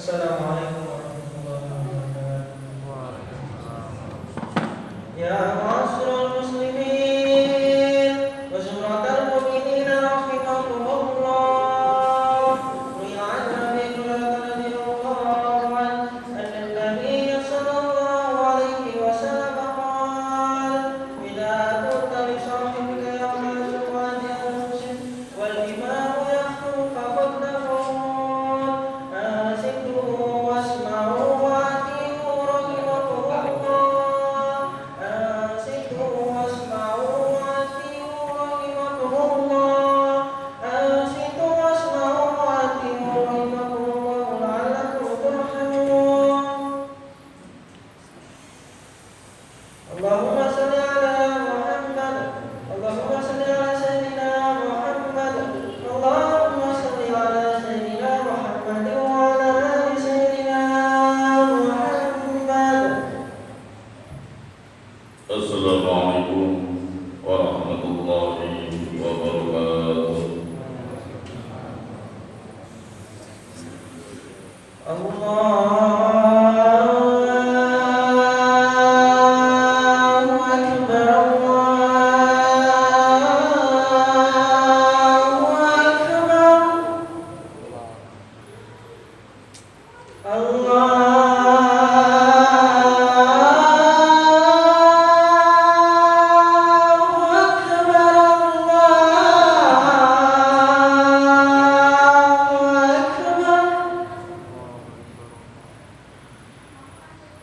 Assalamualaikum warahmatullahi wabarakatuh. Ya ma'asyiral muslimin wa zumratal mu'minina rahimakumullah. Ri'an nabi radhiyallahu anhu an-nabiy sallallahu alaihi wasallam qala idza kunta li sahibika yawma al-jumu'ati al-muslim wal imam yahkum faqad Allahumma salli ala Muhammad, Allahumma salli ala Sayyidina Muhammad, Allahumma salli ala Sayyidina Muhammad wa ala ali Sayyidina Muhammad. Assalamualaikum warahmatullahi wabarakatuh.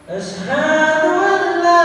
Ashhadu an la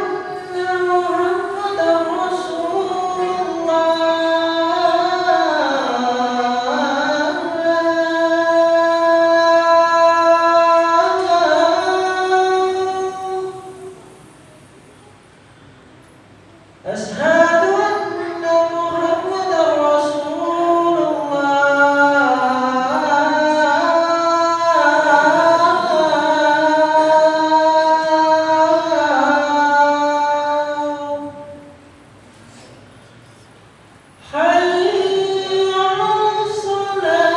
Ashhadu anna Muhammadar Rasulullah. Ashhadu anna Muhammadar Rasulullah. Hayya 'alas salat.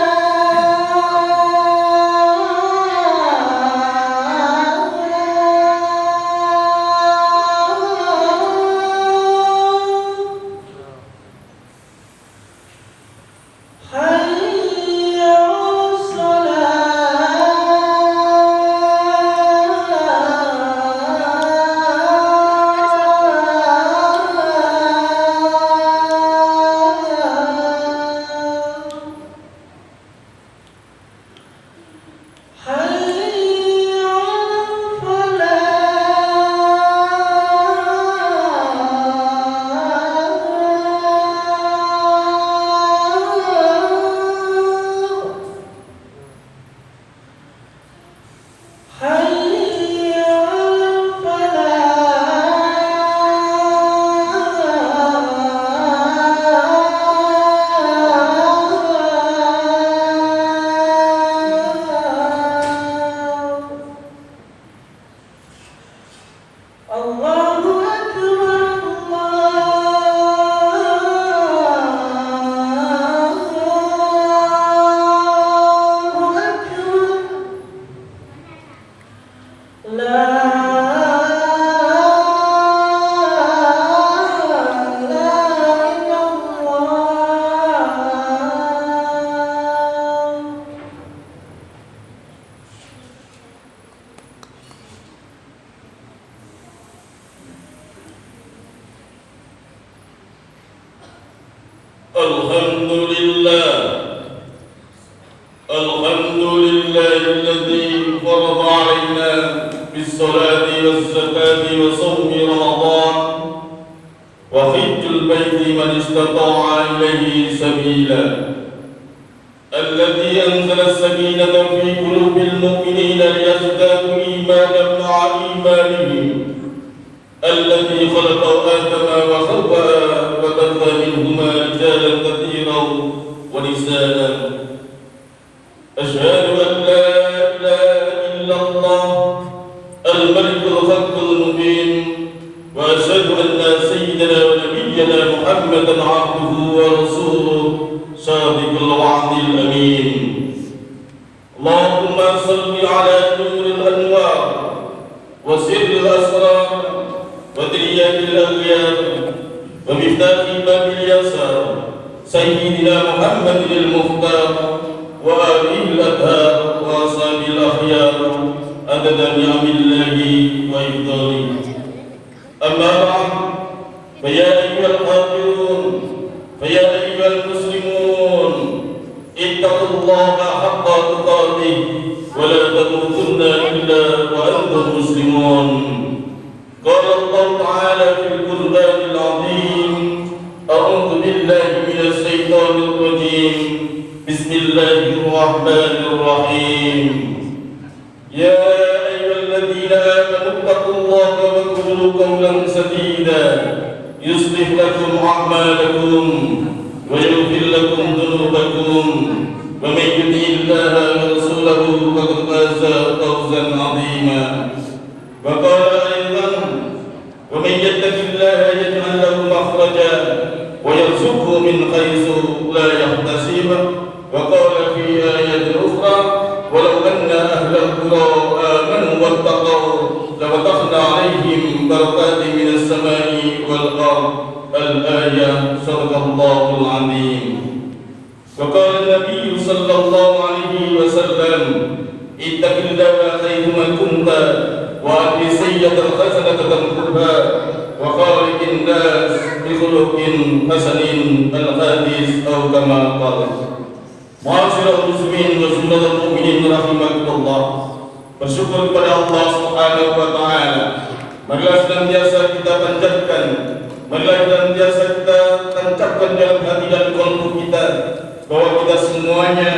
الحمد لله الذي فرض علينا بالصلاة والزكاة وصوم رمضان وحج البيت من استطاع إليه سبيلا الذي أنزل السكينة في قلوب المؤمنين ليزدادوا إيمانا مع إيمانهم الذي خلق آدم وحواء وبث منهما رجالا كثيرا ونساء أشهد أن لا إله إلا الله الملك الحق المبين وأشهد أن سيدنا ونبينا محمدا عبده ورسوله صادق الوعد الأمين اللهم صل على نور الأنوار وسر الأسرار ودريات الأغيار ومفتاح باب اليسار سيدنا محمد المختار وآله الأطهار وأصحابه الأخيار عدد نعم الله وإفضاله أما بعد فيا أيها الحاضرون فيا أيها المسلمون اتقوا الله حق تقاته ولا تموتن إلا وأنتم مسلمون قال الله تعالى في القرآن العظيم أعوذ بالله من الشيطان الرجيم بسم الله الرحمن الرحيم يا أيها الذين آمنوا اتقوا الله وقولوا قولا سديدا يصلح لكم أعمالكم ويغفر لكم ذنوبكم ومن يطع الله ورسوله فقد فاز فوزا عظيما وقال أيضا ومن يتق الله يجعل له مخرجا ويرزقه من حيث لا يحتسب وقال في آية أخرى ولو أن أهل القرى آمنوا واتقوا لفتحنا عليهم بركات من السماء والأرض الآية صدق الله العظيم وقال النبي صلى الله عليه وسلم اتق الله حيثما كنت وأتي السيئة الحسنة تمحها وخالق الناس بخلق حسن الحديث أو كما قال. Ma'asyiral muslimin wa sunnatul mu'minin rahimakumullah. Bersyukur kepada Allah Subhanahu wa taala. Marilah senantiasa kita panjatkan, marilah senantiasa kita tancapkan dalam hati dan kalbu kita bahwa kita semuanya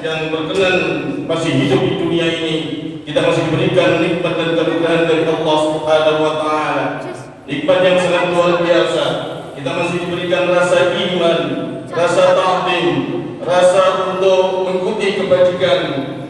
yang berkenan masih hidup di dunia ini, kita masih diberikan nikmat dan keberkahan dari Allah Subhanahu wa taala. Nikmat yang sangat luar biasa. Kita masih diberikan rasa iman, rasa ta'zim, rasa untuk mengikuti kebajikan,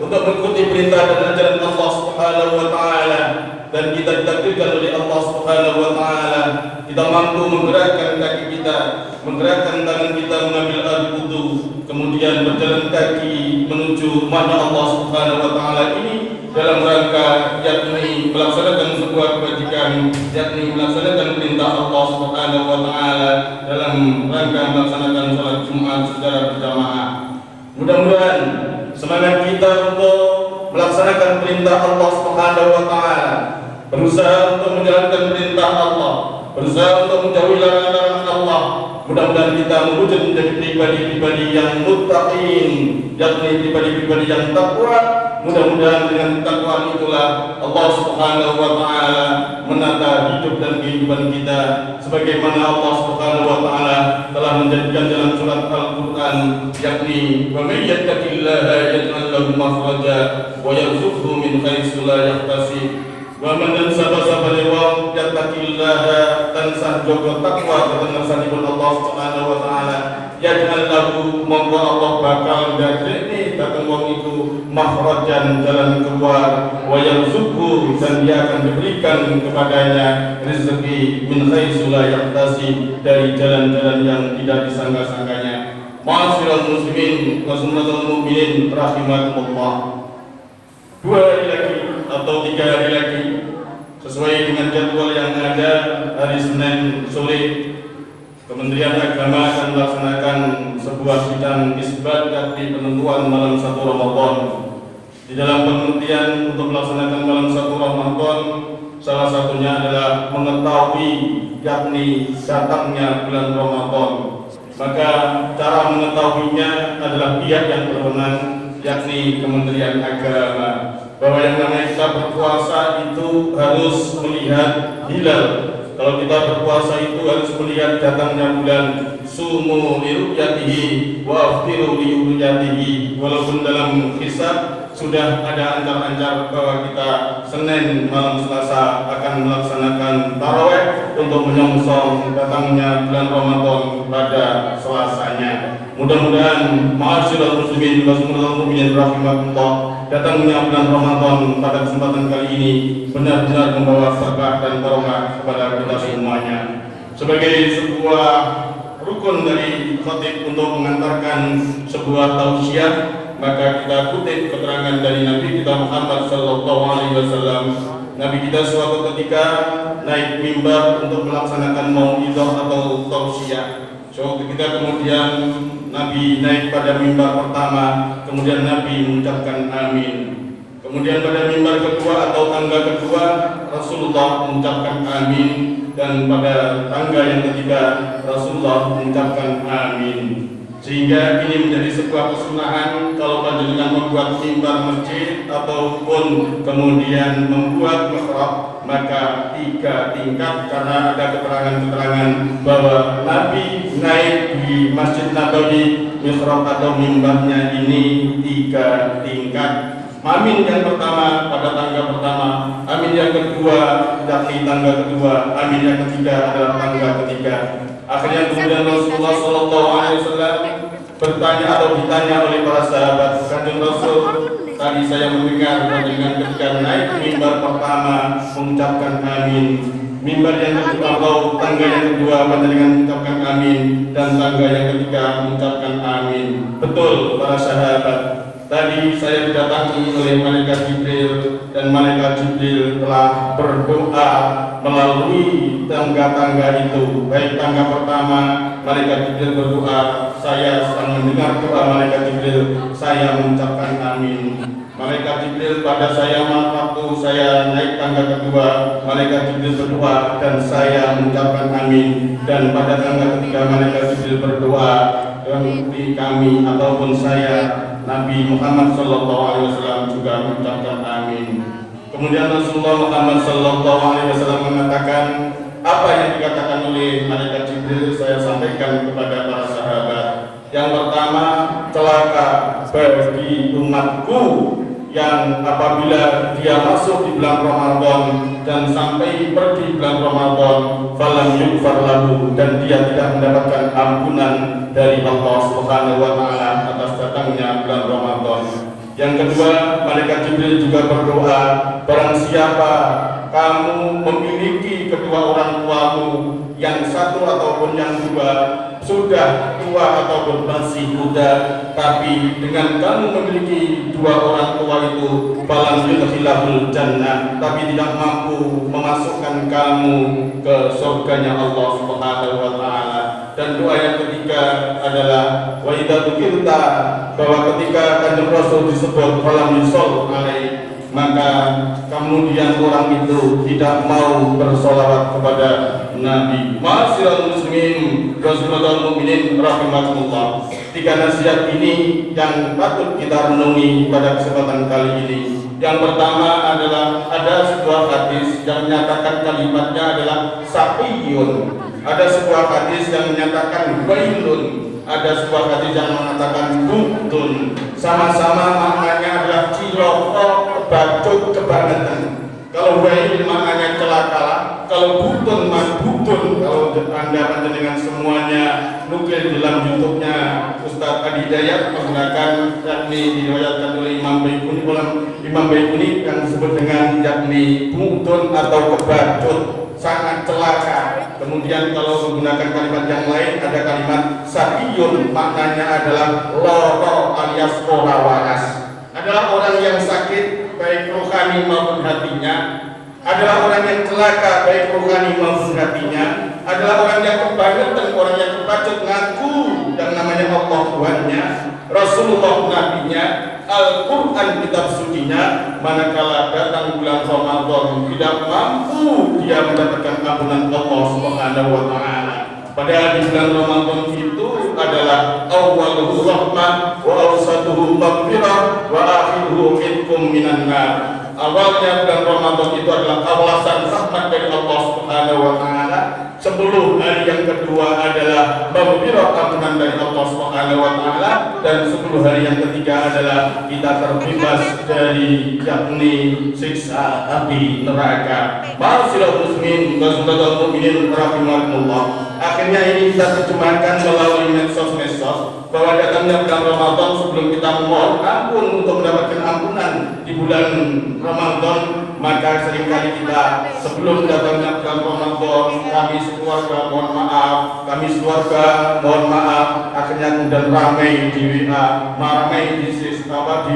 untuk mengikuti perintah dan ajaran Allah Subhanahu wa taala, dan kita ditakdirkan oleh Allah Subhanahu wa taala kita mampu menggerakkan kaki kita, menggerakkan tangan kita mengambil air wudu, kemudian berjalan kaki menuju rumahnya Allah Subhanahu wa taala ini dalam rangka yakni melaksanakan sebuah kebajikan, yakni melaksanakan perintah Allah Subhanahu wa taala dalam rangka melaksanakan salat Jumat secara berjamaah. Mudah-mudahan semangat kita untuk melaksanakan perintah Allah Subhanahu wa taala, berusaha untuk menjalankan perintah Allah, berusaha untuk menjauhi larangan Allah, mudah-mudahan kita mewujud menjadi pribadi-pribadi yang muttaqin, yakni pribadi-pribadi yang takwa. Mudah-mudahan dengan takwa itulah Allah Subhanahu wa taala menata hidup dan kehidupan kita sebagaimana Allah Subhanahu wa taala telah menjadikan dalam surat Al-Qur'an, yakni wa may yattaqillaha yaj'al lahu makhraja wa yarzuqhu min haitsu la yahtasib. Wa man sababa liwa yattaqillaha tansah jogo takwa dengan sanipun Allah Subhanahu wa taala yaj'al lahu monggo Allah bakal dadekne dateng wong iku makhrajan jalan keluar wa yarzuqhu dan dia akan diberikan kepadanya rezeki min haitsu la yahtasib dari jalan-jalan yang tidak disangka-sangkanya. Ma'asyiral muslimin wa sunnatul mu'minin rahimakumullah. 2 hari lagi atau 3 hari lagi sesuai dengan jadwal yang ada, hari Senin sore Kementerian Agama akan melaksanakan sebuah sidang isbat yakni penentuan malam 1 Ramadan. Di dalam pengertian untuk melaksanakan malam 1 Ramadan, salah satunya adalah mengetahui yakni datangnya bulan Ramadan. maka cara mengetahuinya adalah pihak yang berwenang, yakni Kementerian Agama, bahwa yang namanya kita berpuasa itu harus melihat hilal. Kalau kita berpuasa itu harus melihat datangnya bulan. Sumu liru'yatihi wa aftiru liru'yatihi. Walaupun dalam hisab sudah ada ancar-ancar bahwa kita Senin malam Selasa akan melaksanakan tarawih untuk menyongsong datangnya bulan Ramadan pada Selasanya. Mudah-mudahan ma'asyiral muslimin wa sumul mukminin rahimakumullah, datangnya bulan Ramadan pada kesempatan kali ini benar-benar membawa berkah dan barokah kepada kita semuanya. Sebagai sebuah rukun dari khatib untuk mengantarkan sebuah tausiah, maka kita kutip keterangan dari Nabi kita Muhammad sallallahu alaihi wasallam. Nabi kita suatu ketika naik mimbar untuk melaksanakan mau'izah atau tausiah. Suatu ketika kemudian Nabi naik pada mimbar pertama, kemudian Nabi mengucapkan amin. Kemudian pada mimbar kedua atau tangga kedua, Rasulullah mengucapkan amin, dan pada tangga yang ketiga Rasulullah mengucapkan amin. Sehingga ini menjadi sebuah kesunahan kalau panjenengan membuat mimbar masjid ataupun kemudian membuat mihrab, maka 3 tingkat, karena ada keterangan-keterangan bahwa Nabi naik di Masjid Nabawi mihrab atau mimbarnya ini 3 tingkat. Amin yang pertama pada tangga pertama, amin yang kedua yakni tangga kedua, amin yang ketiga adalah tangga ketiga. Akhirnya kemudian Rasulullah SAW bertanya atau ditanya oleh para sahabat, Kanjeng Rasul, tadi saya mendengar dengan ketika naik mimbar pertama mengucapkan amin, mimbar yang kedua atau tangga yang kedua dengan mengucapkan amin, dan tangga yang ketiga mengucapkan amin. Betul para sahabat, tadi saya didatangi oleh malaikat Jibril, dan malaikat Jibril telah berdoa melalui tangga-tangga itu. Baik tangga pertama, malaikat Jibril berdoa, saya sedang mendengar doa malaikat Jibril, saya mengucapkan amin. Malaikat Jibril pada saya waktu saya naik tangga kedua, malaikat Jibril berdoa dan saya mengucapkan amin. Dan pada tangga ketiga malaikat Jibril berdoa, dan di kami ataupun saya Nabi Muhammad SAW juga mengucapkan amin. Kemudian Rasulullah Muhammad SAW mengatakan, apa yang dikatakan oleh malaikat Jibril saya sampaikan kepada para sahabat. Yang pertama, celaka bagi umatku yang apabila dia masuk di bulan Ramadan dan sampai pergi bulan Ramadan, falam yughfar lahu, dan dia tidak mendapatkan ampunan dari Allah Subhanahu wa taala atas datangnya bulan Ramadan. Yang kedua, malaikat Jibril juga berdoa, barang siapa kamu memiliki kedua orang tuamu, yang satu ataupun yang dua sudah tua ataupun masih muda, tapi dengan kamu memiliki 2 orang tua itu, falam yudkhilahul jannah, tapi tidak mampu memasukkan kamu ke surganya Allah Subhanahu wa taala. Dan doa yang ketiga adalah wa idza dzukirta, bahwa ketika Kanjeng Rasul disebut falam yusol alaih, maka kemudian orang itu tidak mau bersolawat kepada Nabi. Ma'asyiral muslimin rasulullah mukminin rahimakumullah. 3 nasihat ini yang patut kita renungi pada kesempatan kali ini. Yang pertama adalah ada sebuah hadis yang menyatakan kalimatnya adalah saqiyun. Ada sebuah hadis yang menyatakan wailun. Ada sebuah hadis yang mengatakan buktun. Sama-sama maknanya adalah ciloko, kebacut, kebangetan. Kalau wail maknanya celakalah, kalau buktun buktun. Kalau Anda dengan semuanya nukil dalam YouTube-nya Ustaz Adi Dayat menggunakan, yakni diriwayatkan oleh Imam Baikuni yang disebut dengan yakni buktun atau kebacut, sangat celaka. Kemudian kalau menggunakan kalimat yang lain ada kalimat sakiyun, maknanya adalah loro alias ora waras. Adalah orang yang sakit baik rohani maupun hatinya, adalah orang yang celaka baik rohani maupun hatinya, adalah orang yang kebangetan, orang yang kebacut, ngaku yang namanya Allah Tuhannya, Rasulullah nabinya, Al-Quran kitab sucinya, manakala datang bulan Ramadan tidak mampu dia mendapatkan ampunan Allah Subhanahu wa taala. Padahal di bulan Ramadan itu adalah awwaluhu rahmah wa awsatuhu maghfirah wa akhiruhu itqum minan nar. Awalnya bulan Ramadan itu adalah kawasan rahmat dari Allah Subhanahu wa taala. 10 hari yang kedua adalah maghfirah, ampunan dari Allah Subhanahu wa taala, dan 10 hari yang ketiga adalah kita terbebas dari yakni siksa api neraka. Ma'asyiral muslimin wa saudara mukminin rahimakumullah. Akhirnya ini kita terjemahkan melalui medsos-medsos bahwa datangnya bulan Ramadan sebelum kita memohon ampun untuk mendapatkan ampunan di bulan Ramadan, maka seringkali kita sebelum datangnya bulan Ramadan kami sekeluarga mohon maaf, akhirnya kemudian ramai di WA, ramai di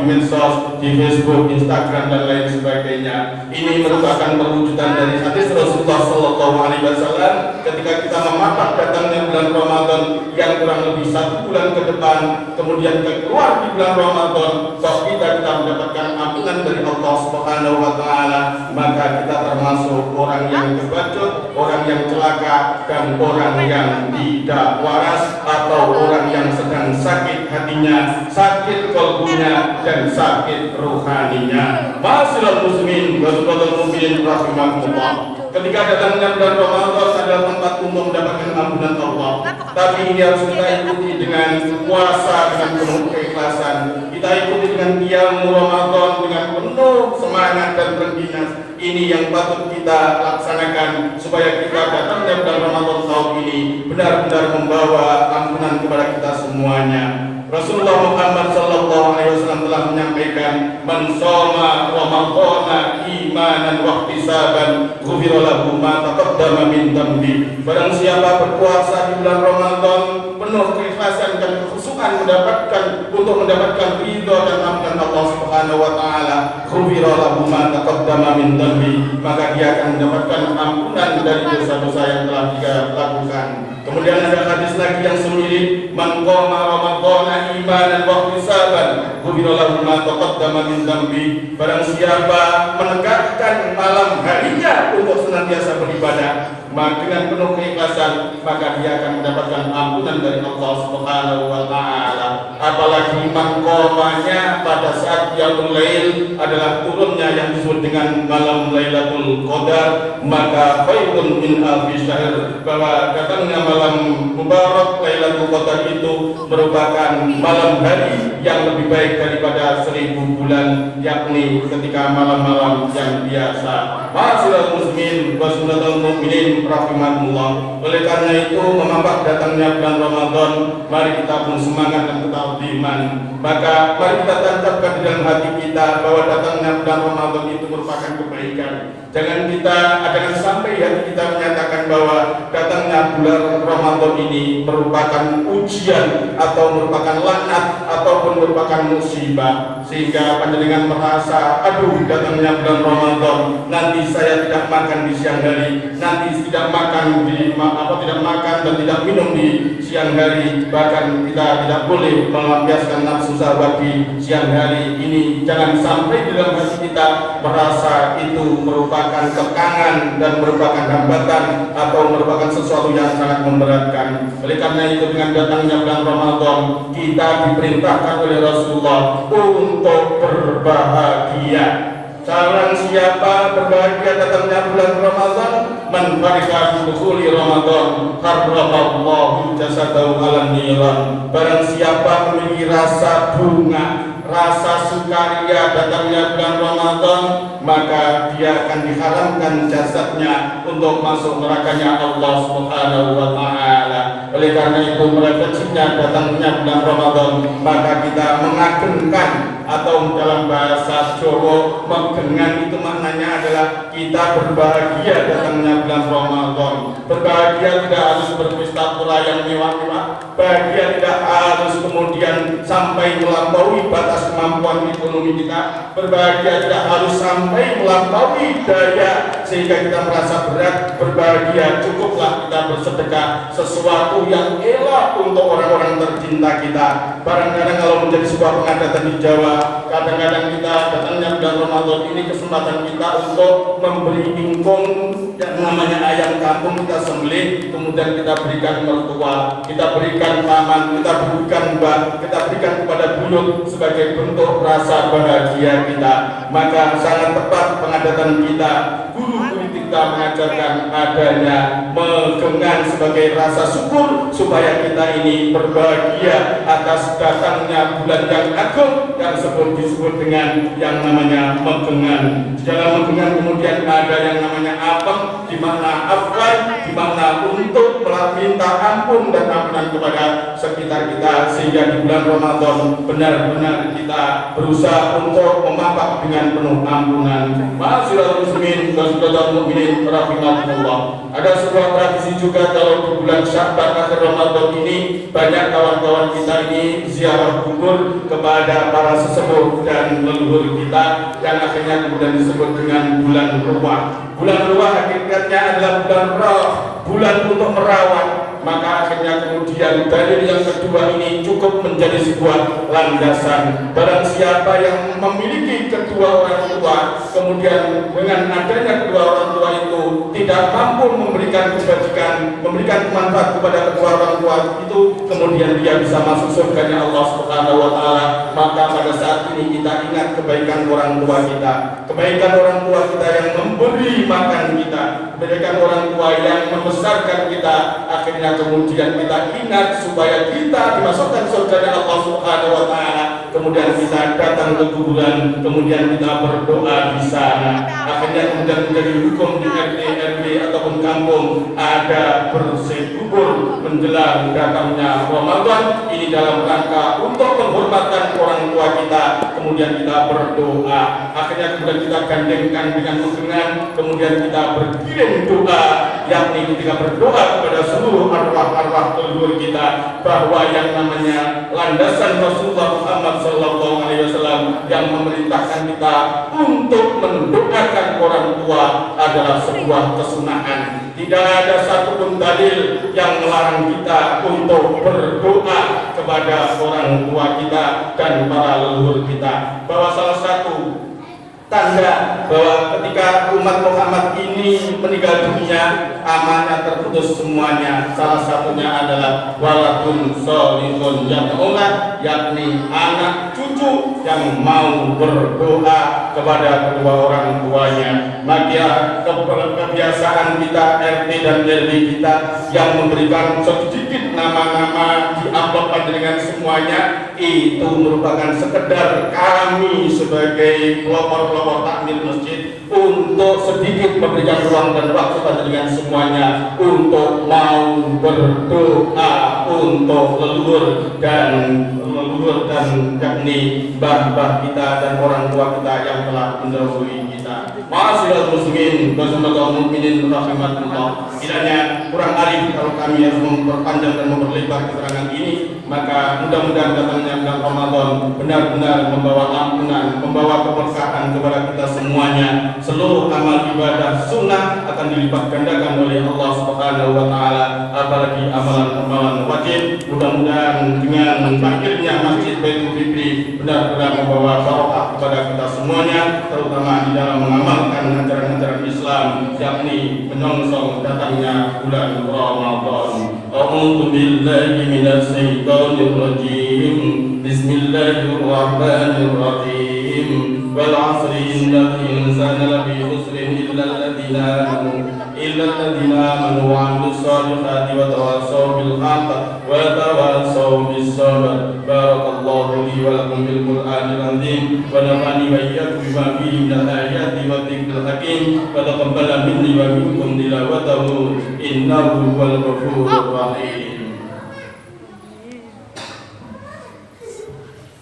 medsos, di Facebook, Instagram dan lain sebagainya. Ini merupakan perwujudan dari hadis Rasulullah Sallallahu Alaihi Wasallam ketika kita memapak datangnya bulan Ramadan yang kurang lebih 1 bulan ke depan, kemudian keluar di bulan Ramadan, kalau kita mendapatkan ampunan dari Allah Subhanahu Wa Taala, maka kita termasuk orang yang kebacut, orang yang celaka, dan orang yang tidak waras, atau orang yang sedang sakit hatinya, sakit kalbunya, dan sakit rohaninya. Ma'asyiral muslimin wa saudara mukminin rahimakumullah. Ketika datangnya bulan Ramadan adalah tempat untuk mendapatkan ampunan Allah, tapi ini harus kita ikuti dengan puasa dengan penuh keikhlasan. Kita ikuti dengan qiyam Ramadan dengan penuh semangat dan berdinas. Ini yang patut kita laksanakan supaya kita datangnya bulan Ramadan tahun ini benar-benar membawa ampunan kepada kita semuanya. Rasulullah Muhammad sallallahu alaihi wasallam telah menyampaikan, "Man shoma Ramadhana imanan wa ihtisaban, ghufira lahu ma taqaddama min dhanbi." Barang siapa berpuasa di bulan Ramadan penuh keikhlasan dan kekhusyukan mendapatkan ridha dan ampunan Allah Subhanahu wa taala, ghufira lahu ma taqaddama min dhanbi, maka dia akan mendapatkan ampunan dari dosa-dosa yang telah dia lakukan. Kemudian ada hadis lagi yang semirip, "Man qama Ramadhana imanan wa ihtisaban, ghufira lahu ma taqaddama min dhanbi." Barang siapa menegakkan malam harinya untuk senantiasa beribadah dengan penuh keikhlasan, maka dia akan mendapatkan ampunan dari Allah Subhanahu wa taala. Apalagi man qamanya pada saat Yaumul Lail adalah turunnya yang disebut dengan malam Lailatul Qadar, maka khairun min alfi syahr, bahwa datangnya malam mubarak Lailatul Qadar itu merupakan malam hari yang lebih baik daripada 1000 bulan, yakni ketika malam-malam yang biasa. Ma'asyiral muslimin wa sunnatul mukminin rahimakumullah. Oleh karena itu, memapak datangnya bulan Ramadan, mari kita pun semangat dan tetap beriman. Maka mari kita tancapkan di dalam hati kita bahwa datangnya bulan Ramadan itu merupakan kebaikan. Jangan sampai hati kita menyatakan bahwa datangnya bulan Ramadan ini merupakan ujian atau merupakan laknat ataupun merupakan musibah, sehingga panjenengan merasa, aduh, datangnya bulan Ramadan, nanti saya tidak makan di siang hari, nanti tidak makan dan tidak minum di siang hari, bahkan kita tidak boleh melampiaskan nafsu syahwat di siang hari. Ini jangan sampai di dalam hati kita merasa itu merupakan kekangan dan merupakan hambatan atau merupakan sesuatu yang sangat memberatkan. Oleh karena itu, dengan datangnya bulan Ramadan, kita diperintahkan oleh Rasulullah untuk berbahagia. Barang siapa berbahagia datangnya bulan Ramadan, man farika bidukhuli Ramadan karramallahu jasadahu 'alan niran. Barang siapa memiliki rasa bunga, rasa sukaria datangnya bulan Ramadan, maka dia akan diharamkan jasadnya untuk masuk nerakanya Allah Subhanahu wa taala. Oleh karena itu, merefleksinya datangnya bulan Ramadan, maka kita mengagungkan, atau dalam bahasa Jawa menggengan itu maknanya adalah kita berbahagia datangnya bulan Ramadan. Berbahagia tidak harus berpesta pura yang mewah-mewah, bahagia tidak harus kemudian sampai melampaui batas kemampuan ekonomi kita, berbahagia tidak harus sampai melampaui daya sehingga kita merasa berat. Berbahagia cukuplah kita bersedekah sesuatu waktu yang elok untuk orang-orang tercinta kita. Barangkali kalau menjadi sebuah pengadatan di Jawa, kadang-kadang kita datangnya bulan Ramadan ini kesempatan kita untuk memberi ingkung yang namanya ayam kampung, kita sembelih, kemudian kita berikan mertua, kita berikan paman, kita berikan mbak, kita berikan kepada buyut sebagai bentuk rasa bahagia kita. Maka sangat tepat pengadatan kita. Guru kita mengajarkan adanya megengan sebagai rasa syukur supaya kita ini berbahagia atas datangnya bulan yang agung yang disebut dengan yang namanya megengan. Di dalam megengan kemudian ada yang namanya apem, di mana afwan, di mana untuk meminta ampun dan ampunan kepada sekitar kita, sehingga di bulan Ramadan benar-benar kita berusaha untuk memapak dengan penuh ampunan. Ma'asyiral muslimin wa saudara mukminin rahimakumullah. Ada sebuah tradisi juga kalau di bulan Sya'ban akhir Ramadan ini banyak kawan-kawan kita ini ziarah kubur kepada para sesepuh dan leluhur kita yang akhirnya kemudian disebut dengan bulan Ruwah. Bulan Ruwah hakikatnya adalah bulan roh, bulan untuk merawat. Maka akhirnya kemudian dalil yang kedua ini cukup menjadi sebuah landasan. Barang siapa yang memiliki kedua orang tua, kemudian dengan adanya kedua orang tua itu tidak mampu memberikan kebajikan, memberikan manfaat kepada kedua orang tua itu, kemudian dia bisa masuk surganya Allah Subhanahu wa taala. Maka pada saat ini kita ingat kebaikan orang tua kita, kebaikan orang tua kita yang memberi makan kita, kebaikan orang tua yang membesarkan kita. Akhirnya kemudian kita ingat supaya kita dimasukkan surganya Allah Subhanahu wa taala. Kemudian kita datang ke kuburan, kemudian kita berdoa di sana. Akhirnya kemudian menjadi hukum di RT RW ataupun kampung ada bersih kubur menjelang datangnya Ramadan. Ini dalam rangka untuk penghormatan orang tua kita. Kemudian kita berdoa. Akhirnya kemudian kita gandengkan dengan megengan. Kemudian kita berkirim doa, yakni ketika berdoa kepada seluruh arwah-arwah leluhur kita, bahwa yang namanya landasan Rasulullah Muhammad SAW yang memerintahkan kita untuk mendoakan orang tua adalah sebuah kesunahan. Tidak ada satupun dalil yang melarang kita untuk berdoa kepada orang tua kita dan para leluhur kita. Bahwa salah satu tanda bahwa ketika umat Muhammad ini meninggal dunia, amanah terputus semuanya. Salah satunya adalah waladun sholihun yad'ulah, yakni anak cucu yang mau berdoa kepada kedua orang tuanya. Maka kebiasaan kita RT dan RW kita yang memberikan sedikit nama-nama di amplop dengan semuanya itu merupakan sekedar kami sebagai pelopor-pelopor takmir masjid untuk sedikit memberikan ruang dan waktu dengan semuanya untuk mau berdoa untuk leluhur dan yakni mbah-mbah kita dan orang tua kita yang telah mendahului kita. Ma'asyiral muslimin wa saudara mukminin rahimakumullah. Kiranya kurang arif kalau kami harus memperpanjang dan memperlebar keterangan ini, maka mudah-mudahan datangnya bulan Ramadan benar-benar membawa ampunan, membawa keberkahan kepada kita semuanya. Seluruh amal ibadah sunnah akan dilipat gandakan oleh Allah Subhanahu wa taala, apalagi amalan-amalan wajib. Mudah-mudahan dengan bangkitnya Masjid Baitul Fikri benar-benar membawa barokah kepada kita semuanya, terutama di dalam mengamalkan ajaran-ajaran Islam, yakni menyongsong datangnya bulan Ramadan. A'udzu billahi minasy syaithanir rajim. Bismillahirrahmanirrahim. Wal 'asri innal insana lafi khusrin illa alladziina amanu wa 'amilus shalihati wa tawassaw bil haqqi wa tawassaw bis sabr. Barakallahu li wa lakum bil Qur'anil 'azim wa nafa'ani wa iyyakum bima fihi minal ayati wa dzikril hakim wa taqabbala minni wa minkum tilawatahu innahu huwal ghafurur rahim.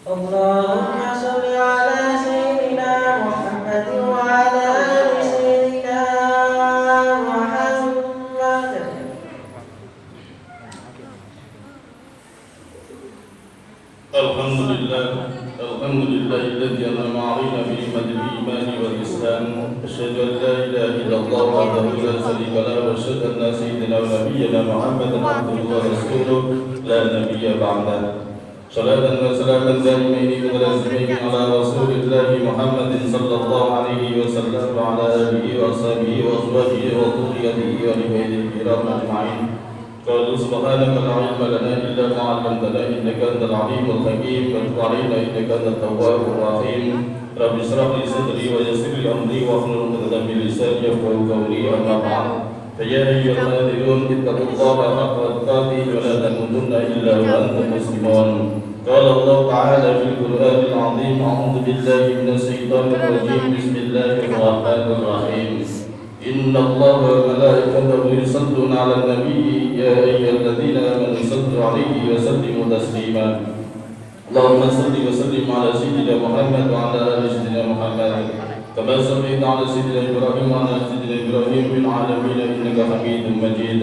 Allahumma sholli ala sayyidina Muhammad wa ala ali sayyidina Muhammad. Alhamdulillah. الحمد لله الذي أنعم علينا بنعمة الإيمان والإسلام. أشهد أن لا إله إلا الله وحده لا شريك له وأشهد أن سيدنا ونبينا محمدا عبده ورسوله لا نبي بعده. صلاة وسلاما دائمين متلازمين على رسول الله محمد صلى الله عليه وسلم وعلى آله وصحبه وأزواجه وذريته ولبيته الكرام أجمعين. قالوا سبحانك لا علم لنا إلا ما علمتنا إنك أنت العليم الحكيم وتب علينا إنك أنت التواب الرحيم. رب اشرح لي صدري ويسر لي أمري واحلل عقدة من لساني يفقهوا قولي أما بعد فيا أيها الناذرون اتقوا الله حق تقاته ولا تموتن إلا وأنتم مسلمون. قال الله تعالى في القرآن العظيم أعوذ بالله من الشيطان الرجيم بسم الله الرحمن الرحيم إن الله وملائكته يصلون على النبي يا أيها الذين آمنوا صلوا عليه وسلموا تسليما. اللهم صل وسلم على سيدنا محمد وعلى آل سيدنا محمد كما صليت على سيدنا إبراهيم وعلى سيدنا إبراهيم في العالمين إنك حميد مجيد.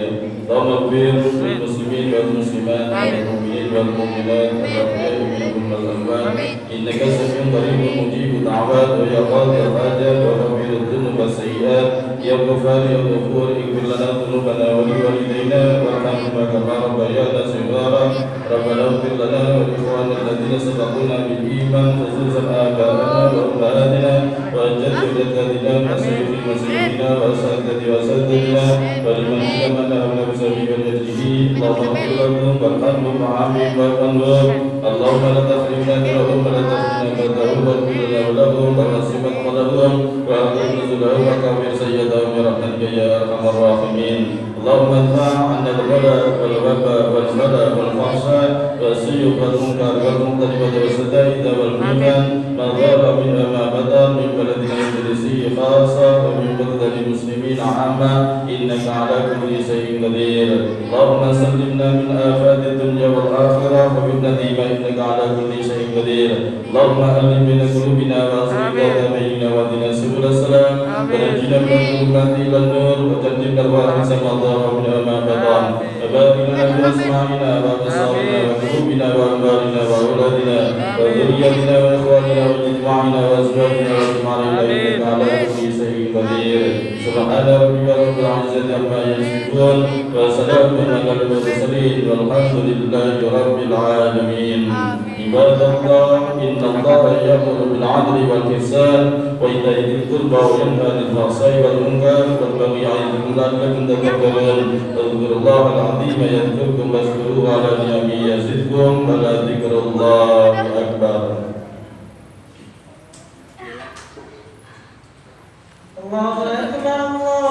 اللهم اغفر للمسلمين والمسلمات والمؤمنين والمؤمنات الأحياء منهم والأموات إنك سميع قريب مجيب الدعوات ويا قاضي الحاجات وغفير الذنوب والسيئات يا غفار يا غفور اغفر لنا ذنوبنا ولوالدينا وارحمهما كما ربيانا صغارا. ربنا اغفر لنا ولإخواننا الذين سبقونا بالإيمان خصوصا آباءنا وأمهاتنا وجداتنا وسيد مسيدنا وأساتذتنا ولمن علمنا بسبيل وجهه. اللهم اغفر لهم وارحمهم وعافهم واعف عنهم. اللهم لا تحرمنا أجرهم ولا تحرمنا بدرهم واغفر لنا ولهم ونصب قدرهم وأكرم نزلهم وكفر سيئاتهم برحمتك يا أرحم الراحمين. اللهم ادفع عنا الغلا والوباء والبلاء والفحشاء والسيء والمنكر والمختلفة والشدائد والفتن ما ظهر منها ما بطن من بلدنا القدسي خاصة ومن بلدان المسلمين عامة إنك على كل شيء قدير. اللهم سلمنا من آفات الدنيا والآخرة وبالنديمة إنك على كل شيء قدير. اللهم ألف بين قلوبنا وأصلح ذات بيننا واهدنا سبل السلام ونجنا من الظلمات إلى النور وجنبنا الفواحش ما ظهر منها ما بطن وبارك لنا في أسماعنا وأبصارنا وقلوبنا وأموالنا وأولادنا وذريتنا وإخواننا وأجمعنا وأزواجنا وأجمعنا إنك على كل شيء قدير. سبحان ربك رب العزة عما يصفون وسلام على المرسلين والحمد لله رب العالمين. عباد الله إن الله يأمر بالعدل والإحسان وإيتاء ذي القربى وينهى عن الفحشاء والمنكر والبغي يعظكم لعلكم تذكرون. اذكروا الله العظيم يذكركم واشكروه على نعمه يزدكم ولذكر الله أكبر. الله أكبر الله